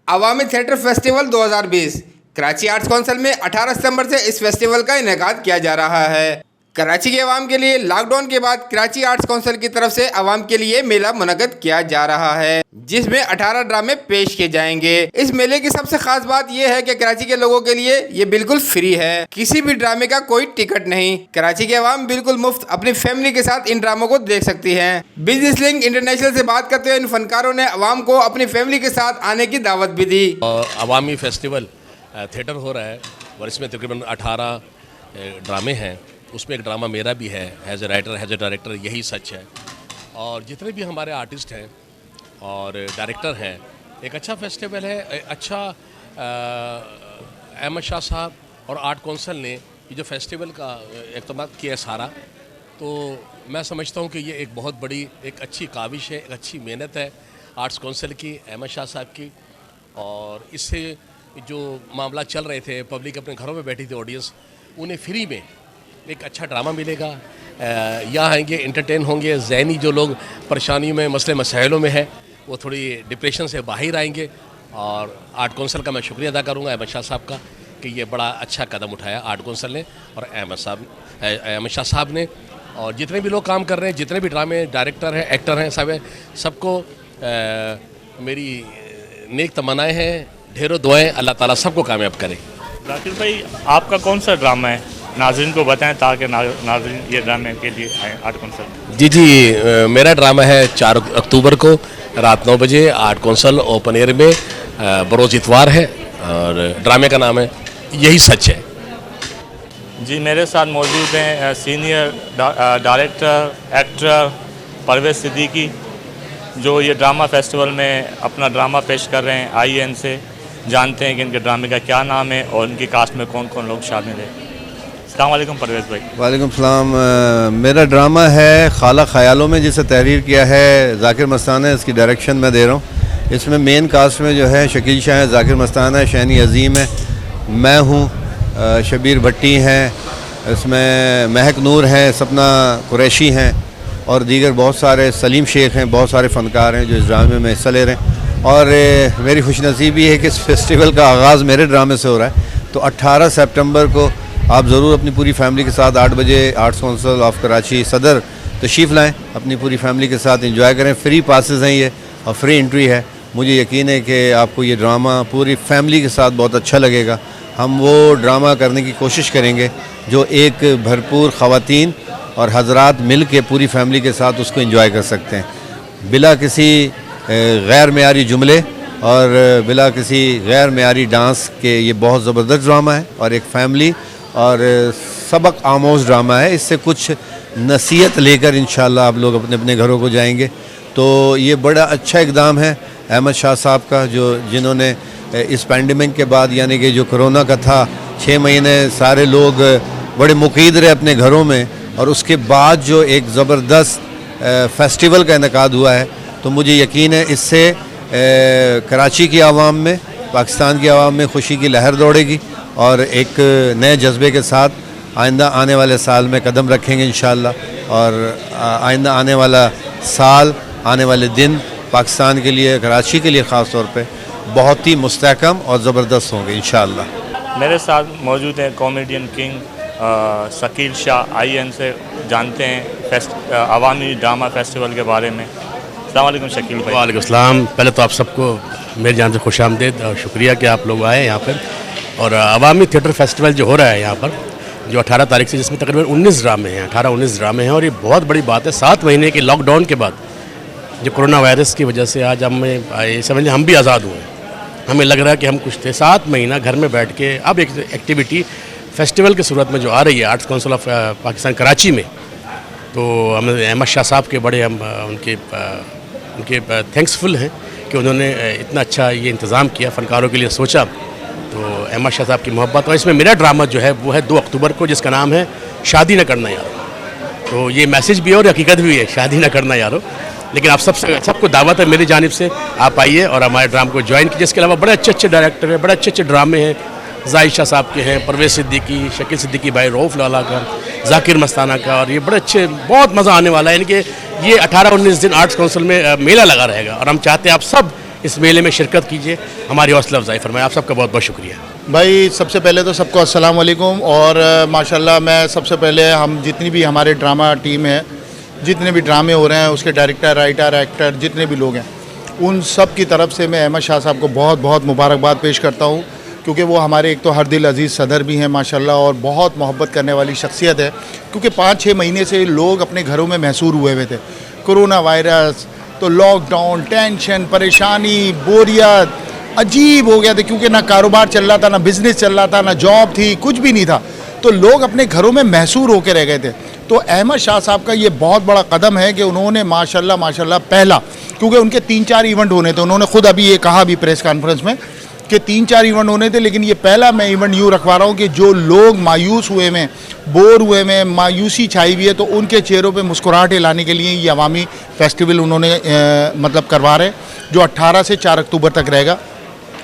अवामी theatre festival 2020 Karachi arts council में 18 सितंबर से इस फेस्टिवल का इनेकाद किया जा रहा है। कराची के अवाम के लिए लॉकडाउन के बाद कराची आर्ट्स काउंसिल की तरफ से अवाम के लिए मेला मुनक़द किया जा रहा है, जिसमें 18 ड्रामे पेश किए जाएंगे। इस मेले की सबसे खास बात यह है कि कराची के लोगों के लिए ये बिल्कुल फ्री है, किसी भी ड्रामे का कोई टिकट नहीं। कराची के अवाम बिल्कुल मुफ्त अपनी फैमिली के साथ इन ड्रामों को देख सकती है। बिजनेस लिंक इंटरनेशनल से बात करते हुए इन फनकारों ने अवाम को अपनी फैमिली के साथ आने की दावत भी दी। अवामी फेस्टिवल थिएटर हो रहा है और इसमें तकरीबन 18 ड्रामे हैं। उसमें एक ड्रामा मेरा भी है, as a writer as a director, यही सच है। और जितने भी हमारे आर्टिस्ट हैं और डायरेक्टर हैं, एक अच्छा फेस्टिवल है। अच्छा अहमद शाह साहब और आर्ट काउंसिल ने ये जो फेस्टिवल का इक़्तिमाद किया है सारा, तो मैं समझता हूँ कि ये एक बहुत बड़ी एक अच्छी काविश है, एक अच्छी मेहनत है आर्ट्स काउंसिल की, अहमद शाह साहब की। और इससे जो मामला चल रहे थे, पब्लिक अपने घरों में बैठी थी, ऑडियंस, उन्हें फ्री में एक अच्छा ड्रामा मिलेगा। यहाँ आएंगे, इंटरटेन होंगे। ज़हनी जो लोग परेशानियों में, मसले मसाइलों में है, वो थोड़ी डिप्रेशन से बाहर आएंगे। और आर्ट काउंसिल का मैं शुक्रिया अदा करूँगा, अहमद शाह साहब का, कि ये बड़ा अच्छा कदम उठाया आर्ट काउंसिल ने और अहमद शाह साहब ने। और जितने भी लोग काम कर रहे हैं, जितने भी ड्रामे डायरेक्टर हैं, एक्टर हैं, सब है, सबको मेरी नेक तमन्नाएँ हैं, ढेरों दुआएँ, अल्लाह ताला सबको कामयाब करे। जाकिर भाई, आपका कौन सा ड्रामा है, नाज़रीन को बताएं ताकि नाज़रीन ये ड्रामे के लिए आए आर्ट काउंसिल। जी, मेरा ड्रामा है 4 अक्टूबर को रात 9 बजे आर्ट काउंसिल ओपन एयर में, बरोज़ इतवार है, और ड्रामे का नाम है यही सच है। जी, मेरे साथ मौजूद हैं senior director actor Parvez Siddiqui, जो ये ड्रामा फेस्टिवल में अपना ड्रामा पेश कर रहे हैं। आइए इनसे जानते हैं कि इनके ड्रामे का क्या नाम है और इनकी कास्ट में कौन कौन लोग शामिल हैं। अस्सलाम वालेकुम परवेज़ भाई। वालेकुम सलाम। मेरा ड्रामा है खाला ख़यालों में, जिसे तहरीर किया है ज़ाकिर मस्ताना है, इसकी डायरेक्शन मैं दे रहा हूँ। इसमें मेन कास्ट में जो है शकील शाह है, ज़ाकिर मस्ताना है, शहनी अज़ीम है, मैं हूँ, शबीर भट्टी हैं, इसमें महक नूर हैं, सपना कुरैशी हैं और दीगर बहुत सारे, सलीम शेख हैं, बहुत सारे फ़नकार हैं जो इस ड्रामे में हिस्सा ले रहे हैं। और मेरी खुशनसीबी है कि इस फेस्टिवल का आगाज़ मेरे ड्रामे से हो रहा है। तो 18 सितंबर को आप ज़रूर अपनी पूरी फैमिली के साथ 8 बजे आर्ट्स काउंसिल ऑफ कराची सदर तशरीफ़ लाएँ, अपनी पूरी फैमिली के साथ एंजॉय करें। फ्री पासेस हैं ये और फ्री एंट्री है। मुझे यकीन है कि आपको ये ड्रामा पूरी फैमिली के साथ बहुत अच्छा लगेगा। हम वो ड्रामा करने की कोशिश करेंगे जो एक भरपूर ख़वातीन और हज़रात मिल के पूरी फैमिली के साथ उसको एंजॉय कर सकते हैं, बिला किसी गैर मेयारी जुमले और बिला किसी गैर मेयारी डांस के। ये बहुत ज़बरदस्त ड्रामा है और एक फैमिली और सबक आमोज़ ड्रामा है। इससे कुछ नसीहत लेकर इंशाल्लाह आप लोग अपने अपने घरों को जाएंगे। तो ये बड़ा अच्छा इक़दाम है अहमद शाह साहब का, जिन्होंने इस पैंडमिक के बाद, यानी कि जो कोरोना का था, 6 महीने सारे लोग बड़े मुक़ीद रहे अपने घरों में, और उसके बाद जो एक ज़बरदस्त फेस्टिवल का इनेकाद हुआ है, तो मुझे यकीन है इससे कराची की आवाम में, पाकिस्तान की आवाम में खुशी की लहर दौड़ेगी और एक नए जज्बे के साथ आइंदा आने वाले साल में कदम रखेंगे इंशाअल्लाह। और आइंदा आने वाला साल, आने वाले दिन पाकिस्तान के लिए, कराची के लिए ख़ास तौर पे बहुत ही मुस्तहकम और ज़बरदस्त होंगे इंशाअल्लाह। मेरे साथ मौजूद हैं कॉमेडियन किंग शकील शाह। आइए इनसे जानते हैं अवामी ड्रामा फेस्टिवल के बारे में। अस्सलाम वालेकुम शकील भाई। वालेकुम सलाम। पहले तो आप सबको मेरी जान से खुश आमदीद और शुक्रिया कि आप लोग आए यहाँ पर। और अवामी थिएटर फेस्टिवल जो हो रहा है यहाँ पर, जो 18 तारीख से, जिसमें तकरीबन 19 ड्रामे हैं, 18-19 ड्रामे हैं। और ये बहुत बड़ी बात है, 7 महीने के लॉकडाउन के बाद, जो कोरोना वायरस की वजह से आज हमें समझ लें हम भी आज़ाद हुए। हमें लग रहा है कि हम कुछ थे 7 महीना घर में बैठ के, अब एक एक्टिविटी फेस्टिवल की सूरत में जो आ रही है arts council of Pakistan Karachi में, तो हम अहमद शाह साहब के बड़े हम उनके थैंक्सफुल हैं कि उन्होंने इतना अच्छा ये इंतज़ाम किया, फ़नकारों के लिए सोचा। तो अहमद शाह साहब की मोहब्बत। और इसमें मेरा ड्रामा जो है वो है 2 अक्टूबर को, जिसका नाम है शादी न करना यारो। तो ये मैसेज भी है और हकीकत भी है, शादी न करना यारो। लेकिन आप सबको दावत है मेरी जानिब से, आप आइए और हमारे ड्रामा को ज्वाइन कीजिए। इसके अलावा बड़े अच्छे अच्छे डायरेक्टर हैं, बड़े अच्छे अच्छे ड्रामे हैं। ज़ाहिर साहब के हैं, परवेज़ सिद्दीकी, शकील सिद्दीकी भाई, रऊफ़ लाला का, ज़ाकिर मस्ताना का, और ये बड़े अच्छे, बहुत मज़ा आने वाला है। इनके ये 18-19 दिन आर्ट्स काउंसिल में मेला लगा रहेगा और हम चाहते हैं आप सब इस मेले में शिरकत कीजिए, हमारी हौसला अफजाई फरमाएं। आप सबका बहुत बहुत शुक्रिया। भाई सबसे पहले तो सबको अस्सलाम वालेकुम। और माशाल्लाह मैं सबसे पहले हम जितनी भी हमारे ड्रामा टीम है, जितने भी ड्रामे हो रहे हैं उसके डायरेक्टर, राइटर, एक्टर जितने भी लोग हैं, उन सब की तरफ से मैं अहमद शाह साहब को बहुत बहुत मुबारकबाद पेश करता हूँ, क्योंकि वो हमारे एक तो हर दिल अजीज़ सदर भी हैं माशाल्लाह, और बहुत मोहब्बत करने वाली शख्सियत है। क्योंकि 5-6 महीने से लोग अपने घरों में महसूर हुए हुए थे, कोरोना वायरस, तो लॉकडाउन, टेंशन, परेशानी, बोरियत अजीब हो गया था, क्योंकि ना कारोबार चल रहा था, ना बिज़नेस चल रहा था, ना जॉब थी, कुछ भी नहीं था, तो लोग अपने घरों में महसूर होकर रह गए थे। तो अहमद शाह साहब का ये बहुत बड़ा कदम है कि उन्होंने माशाल्लाह पहला, क्योंकि उनके 3-4 इवेंट होने थे, उन्होंने खुद अभी ये कहा भी प्रेस कॉन्फ्रेंस में कि 3-4 इवेंट होने थे, लेकिन ये पहला मैं इवेंट यूँ रखवा रहा हूँ कि जो लोग मायूस हुए में, बोर हुए में, मायूसी छाई हुई है, तो उनके चेहरों पे मुस्कुराहटें लाने के लिए ये अवामी फेस्टिवल उन्होंने मतलब करवा रहे हैं, जो 18 से 4 अक्टूबर तक रहेगा।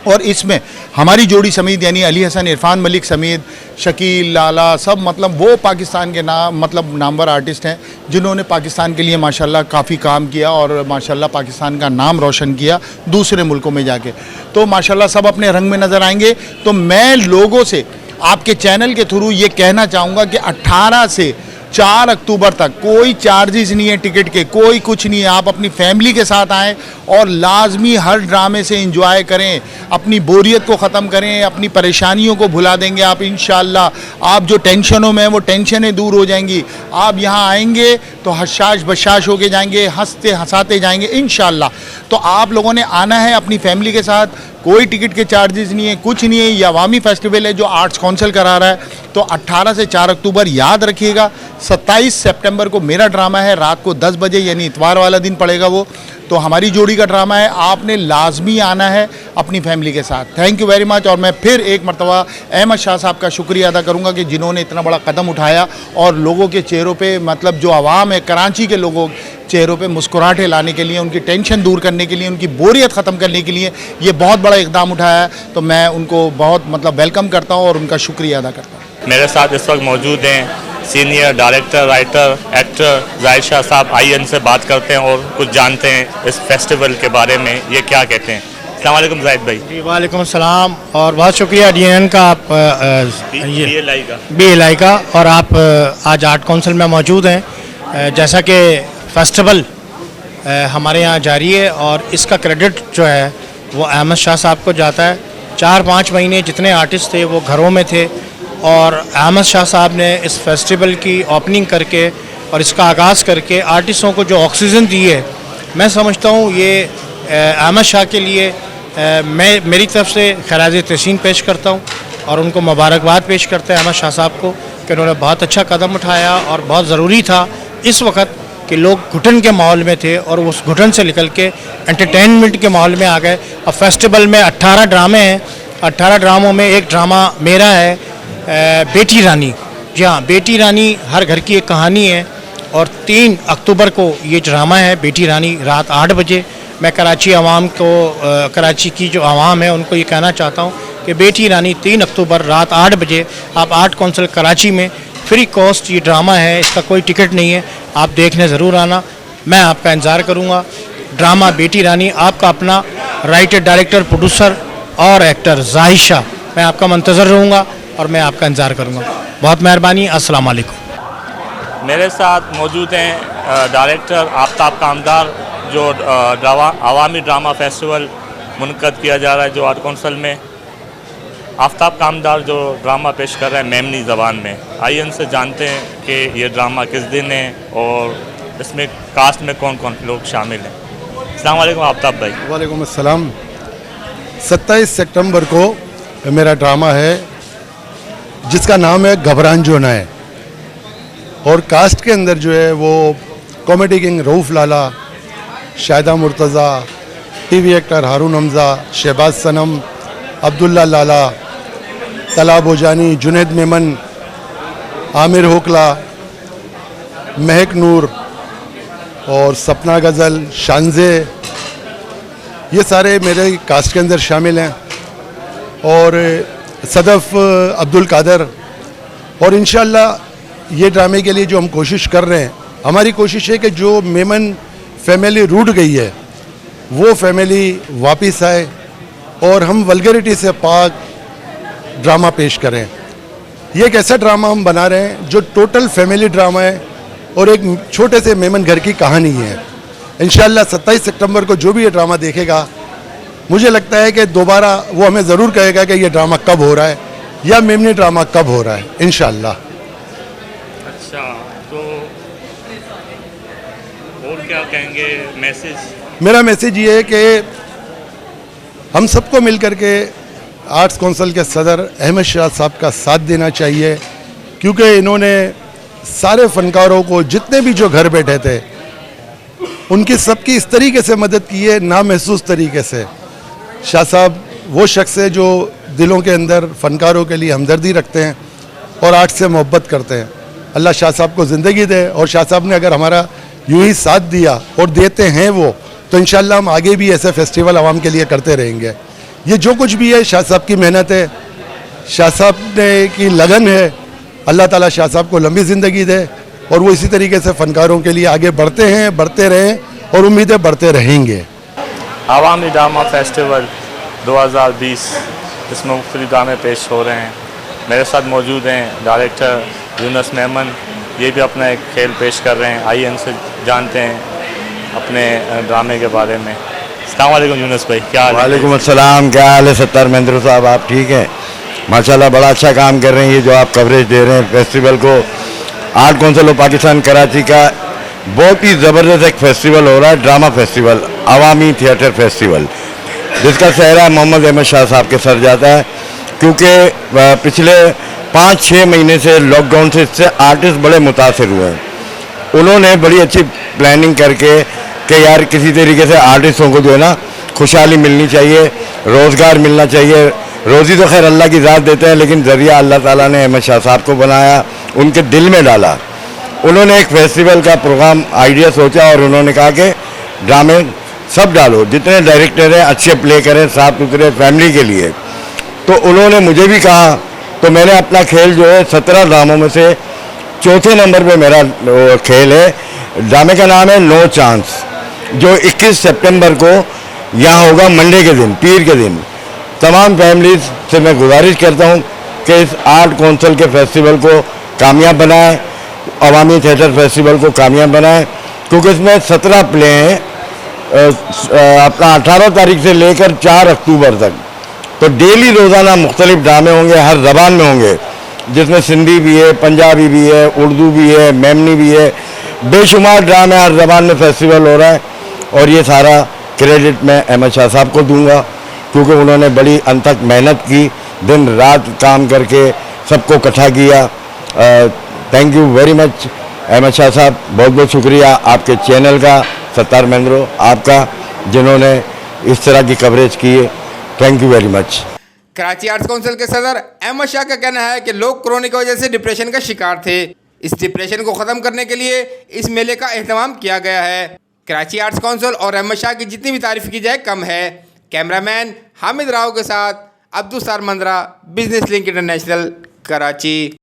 और इसमें हमारी जोड़ी समेत यानी अली हसन, इरफान मलिक समेत, शकील, लाला, सब मतलब वो पाकिस्तान के मतलब नामवर आर्टिस्ट हैं जिन्होंने पाकिस्तान के लिए माशाल्लाह काफ़ी काम किया और माशाल्लाह पाकिस्तान का नाम रोशन किया दूसरे मुल्कों में जाके। तो माशाल्लाह सब अपने रंग में नज़र आएंगे। तो मैं लोगों से आपके चैनल के थ्रू ये कहना चाहूँगा कि 18 से 4 अक्टूबर तक कोई चार्जेस नहीं है टिकट के, कोई कुछ नहीं है। आप अपनी फैमिली के साथ आएँ और लाजमी हर ड्रामे से एंजॉय करें, अपनी बोरियत को ख़त्म करें, अपनी परेशानियों को भुला देंगे आप इंशाअल्लाह। आप जो टेंशनों में हैं वो टेंशनें दूर हो जाएंगी। आप यहाँ आएंगे तो हशाश बशाश होके जाएंगे, हंसते हंसाते जाएंगे इंशाअल्लाह। तो आप लोगों ने आना है अपनी फैमिली के साथ, कोई टिकट के चार्जेस नहीं है, कुछ नहीं है। ये अवामी फेस्टिवल है जो आर्ट्स काउंसिल करा रहा है। तो 18 से 4 अक्टूबर याद रखिएगा। 27 सितंबर को मेरा ड्रामा है, रात को 10 बजे यानी इतवार वाला दिन पड़ेगा वो। तो हमारी जोड़ी का ड्रामा है, आपने लाजमी आना है अपनी फैमिली के साथ। Thank you very much. और मैं फिर एक मरतबा अहमद शाह साहब का शुक्रिया अदा करूँगा कि जिन्होंने इतना बड़ा कदम उठाया और लोगों के चेहरों पे मतलब जो आवाम है, कराची के लोगों चेहरों पे मुस्कुराहटें लाने के लिए, उनकी टेंशन दूर करने के लिए, उनकी बोरियत ख़त्म करने के लिए ये बहुत बड़ा इक़दाम उठाया है। तो मैं उनको बहुत मतलब वेलकम करता हूँ और उनका शुक्रिया अदा करता हूँ। मेरे साथ इस वक्त मौजूद हैं senior director, writer, actor Zahid Shah साहब। आइए इनसे बात करते हैं और कुछ जानते हैं इस फेस्टिवल के बारे में, ये क्या कहते हैं। अस्सलाम वालेकुम जाहिद भाई। जी वालेकुम अस्सलाम, और बहुत शुक्रिया DNN का, आप BLI का, और आप आज आर्ट काउंसिल में मौजूद हैं। जैसा कि फेस्टिवल हमारे यहाँ जारी है और इसका क्रेडिट जो है वो अहमद शाह साहब को जाता है। 4-5 महीने जितने आर्टिस्ट थे वो घरों में थे और अहमद शाह साहब ने इस फेस्टिवल की ओपनिंग करके और इसका आगाज़ करके आर्टिस्टों को जो ऑक्सीजन दी है, मैं समझता हूँ ये अहमद शाह के लिए मैं मेरी तरफ से खराज तहसीन पेश करता हूँ और उनको मुबारकबाद पेश करते हैं अहमद शाह साहब को कि उन्होंने बहुत अच्छा कदम उठाया और बहुत ज़रूरी था इस वक्त कि लोग घुटन के माहौल में थे और उस घुटन से निकल के एंटरटेनमेंट के माहौल में आ गए। और फेस्टिवल में 18 ड्रामे हैं। 18 ड्रामों में एक ड्रामा मेरा है, बेटी रानी। जी हाँ, बेटी रानी हर घर की एक कहानी है और 3 अक्टूबर को ये ड्रामा है बेटी रानी, रात 8 बजे। मैं कराची आवाम को, कराची की जो आवाम है उनको ये कहना चाहता हूँ कि बेटी रानी 3 अक्टूबर रात 8 बजे आप आर्ट काउंसिल कराची में फ्री कॉस्ट ये ड्रामा है, इसका कोई टिकट नहीं है, आप देखने ज़रूर आना। मैं आपका इंतज़ार करूँगा। ड्रामा बेटी रानी, आपका अपना राइटर, डायरेक्टर, प्रोड्यूसर और एक्टर जाहिद शाह, मैं आपका मुंतज़र रहूँगा और मैं आपका इंतज़ार करूँगा। बहुत मेहरबानी। अस्सलाम वालेकुम। मेरे साथ मौजूद हैं डायरेक्टर आफ्ताब कामदार, जो अवामी ड्रामा फेस्टिवल मुनक़द किया जा रहा है जो आर्ट काउंसिल में। आफ्ताब कामदार जो ड्रामा पेश कर रहे हैं मेमनी ज़बान में, आइए इनसे जानते हैं कि ये ड्रामा किस दिन है और इसमें कास्ट में कौन कौन लोग शामिल हैं। अस्सलाम वालेकुम आफ्ताब भाई। वालेकुम अस्सलाम। 27 सितंबर को मेरा ड्रामा है जिसका नाम है घबरान जो ना है, और कास्ट के अंदर जो है वो कॉमेडी किंग रऊफ़ लाला, शाहिदा मुर्तज़ा, TV एक्टर हारून हमज़ा, शहबाज सनम, अब्दुल्ला लाला, तला बोजानी, जुनैद मेमन, आमिर होकला, महक नूर और सपना गज़ल, शानजे, ये सारे मेरे कास्ट के अंदर शामिल हैं। और सदफ़ अब्दुल कादर। और इंशाअल्लाह ये ड्रामे के लिए जो हम कोशिश कर रहे हैं, हमारी कोशिश है कि जो मेमन फैमिली रूठ गई है वो फैमिली वापस आए और हम वल्गैरिटी से पाक ड्रामा पेश करें। ये एक ऐसा ड्रामा हम बना रहे हैं जो टोटल फैमिली ड्रामा है और एक छोटे से मेमन घर की कहानी है। इंशाल्लाह 27 सितंबर को जो भी ये ड्रामा देखेगा, मुझे लगता है कि दोबारा वो हमें ज़रूर कहेगा कि ये ड्रामा कब हो रहा है या मेमनी ड्रामा कब हो रहा है, इंशाल्लाह। अच्छा, तो और क्या कहेंगे मैसेज? मेरा मैसेज ये है कि हम सबको मिलकर के आर्ट्स काउंसिल के सदर अहमद शाह साहब का साथ देना चाहिए, क्योंकि इन्होंने सारे फनकारों को, जितने भी जो घर बैठे थे, उनकी सबकी इस तरीके से मदद की है, नामहसूस तरीके से। शाह साहब वो शख्स है जो दिलों के अंदर फ़नकारों के लिए हमदर्दी रखते हैं और आर्ट से मोहब्बत करते हैं। अल्लाह शाह साहब को ज़िंदगी दे, और शाह साहब ने अगर हमारा यूं ही साथ दिया और देते हैं वो, तो इंशाल्लाह हम आगे भी ऐसे फेस्टिवल आवाम के लिए करते रहेंगे। ये जो कुछ भी है शाह साहब की मेहनत है, शाह साहब ने की लगन है। अल्लाह ताला शाह साहब को लंबी ज़िंदगी दे और वो इसी तरीके से फ़नकारों के लिए आगे बढ़ते हैं, बढ़ते रहें और उम्मीदें बढ़ते रहेंगे। आवामी ड्रामा फेस्टिवल 2020, इसमें मुख्तलिफ ड्रामे पेश हो रहे हैं। मेरे साथ मौजूद हैं डायरेक्टर यूनुस मेमन, ये भी अपना एक खेल पेश कर रहे हैं। आइए इनसे जानते हैं अपने ड्रामे के बारे में। अस्सलाम वालेकुम यूनुस भाई, क्या हाल है? वालेकुम अस्सलाम, क्या हाल है सत्तार महेंद्र साहब? आप ठीक हैं? माशाल्लाह बड़ा अच्छा काम कर रहे हैं। ये जो आप कवरेज दे रहे हैं फेस्टिवल को, art council of Pakistan Karachi का बहुत ही ज़बरदस्त एक फेस्टिवल हो रहा है, ड्रामा फेस्टिवल, अवामी थिएटर फेस्टिवल, जिसका सेहरा मोहम्मद अहमद शाह साहब के सर जाता है। क्योंकि पिछले 5-6 महीने से लॉकडाउन से इससे आर्टिस्ट बड़े मुतासर हुए हैं। उन्होंने बड़ी अच्छी प्लानिंग करके कि यार किसी तरीके से आर्टिस्टों को जो है ना खुशहाली मिलनी चाहिए, रोज़गार मिलना चाहिए। रोज़ी तो खैर अल्लाह की ज़ात देते हैं, लेकिन ज़रिया अल्लाह ताला ने अहमद शाह साहब को बनाया, उनके दिल में डाला। उन्होंने एक फेस्टिवल का प्रोग्राम आइडिया सोचा और उन्होंने कहा कि ड्रामे सब डालो, जितने डायरेक्टर हैं अच्छे प्ले करें, साफ सुथरे फैमिली के लिए। तो उन्होंने मुझे भी कहा, तो मैंने अपना खेल जो है 17 ड्रामों में से चौथे नंबर पे मेरा खेल है। ड्रामे का नाम है नो चांस, जो 21 सितंबर को यहाँ होगा, मंडे के दिन, पीर के दिन। तमाम फैमिलीज से मैं गुजारिश करता हूँ कि इस आर्ट काउंसिल के फेस्टिवल को कामयाब बनाएं, अवामी थिएटर फेस्टिवल को कामयाब बनाएं, क्योंकि इसमें 17 प्ले हैं, अपना 18 तारीख से लेकर 4 अक्टूबर तक। तो डेली रोज़ाना मुख्तलिफ ड्रामे होंगे, हर ज़बान में होंगे, जिसमें सिंधी भी है, पंजाबी भी है, उर्दू भी है, मेमनी भी है, बेशुमार ड्रामे हर ज़बान में फेस्टिवल हो रहा है। और ये सारा क्रेडिट मैं अहमद शाह साहब को दूंगा, क्योंकि उन्होंने बड़ी अनथक मेहनत की, दिन रात काम करके सबको इकट्ठा किया। Thank you very much Ahmed Shah sahab, बहुत बहुत शुक्रिया आपके चैनल का, सत्तार महेंद्र आपका, जिन्होंने इस तरह की कवरेज की है। Thank you very much. Karachi arts council के सदर अहमद शाह का कहना है कि लोग कोरोना की वजह से डिप्रेशन का शिकार थे। इस डिप्रेशन को ख़त्म करने के लिए इस मेले का एहतमाम किया गया है। कराची आर्ट्स काउंसिल और अहमद शाह की जितनी भी तारीफ की जाए कम है। कैमरामैन हामिद राव के साथ Abdul Sattar Mandra, business link international, Karachi.